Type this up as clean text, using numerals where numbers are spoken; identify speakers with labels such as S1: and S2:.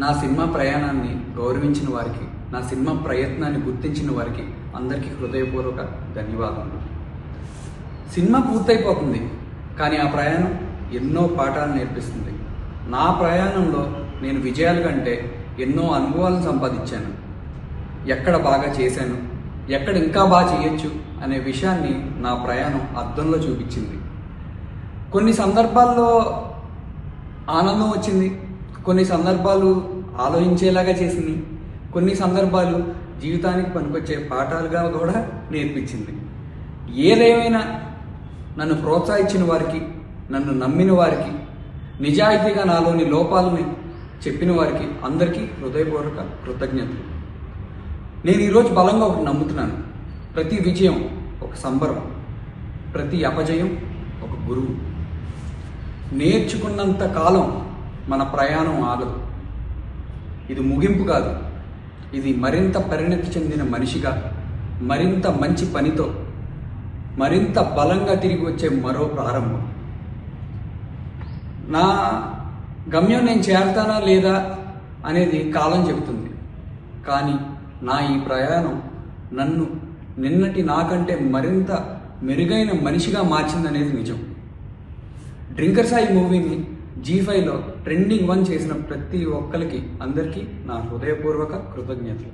S1: నా సినిమా ప్రయాణాన్ని గౌరవించిన వారికి, నా సినిమా ప్రయత్నాన్ని గుర్తించిన వారికి అందరికీ హృదయపూర్వక ధన్యవాదములు. సినిమా పూర్తయిపోతుంది, కానీ ఆ ప్రయాణం ఎన్నో పాఠాలు నేర్పిస్తుంది. నా ప్రయాణంలో నేను విజయాల కంటే ఎన్నో అనుభవాలను సంపాదించాను. ఎక్కడ బాగా చేశాను, ఎక్కడ ఇంకా బాగా చేయొచ్చు అనే విషయాన్ని నా ప్రయాణం అద్దంలో చూపించింది. కొన్ని సందర్భాల్లో ఆనందం వచ్చింది, కొన్ని సందర్భాలు ఆలోచించేలాగా చేసింది, కొన్ని సందర్భాలు జీవితానికి పనికొచ్చే పాఠాలుగా కూడా నేర్పించింది. ఏదేమైనా నన్ను ప్రోత్సహించిన వారికి, నన్ను నమ్మిన వారికి, నిజాయితీగా నాలోని లోపాలని చెప్పిన వారికి అందరికీ హృదయపూర్వక కృతజ్ఞతలు. నేను ఈరోజు బలంగా ఒకటి నమ్ముతున్నాను. ప్రతి విజయం ఒక సంబరం, ప్రతి అపజయం ఒక గురువు. నేర్చుకున్నంత కాలం మన ప్రయాణం ఆగదు. ఇది ముగింపు కాదు, ఇది మరింత పరిణతి చెందిన మనిషిగా, మరింత మంచి పనితో, మరింత బలంగా తిరిగి వచ్చే మరో ప్రారంభం. నా గమ్యం నేను చేరతానా లేదా అనేది కాలం చెబుతుంది, కానీ నా ఈ ప్రయాణం నన్ను నిన్నటి నాకంటే మరింత మెరుగైన మనిషిగా మార్చిందనేది నిజం. డ్రింకర్ సాయి మూవీని G5లో ట్రెండింగ్ 1 చేసిన ప్రతి ఒక్కరికి అందరికీ నా హృదయపూర్వక కృతజ్ఞతలు.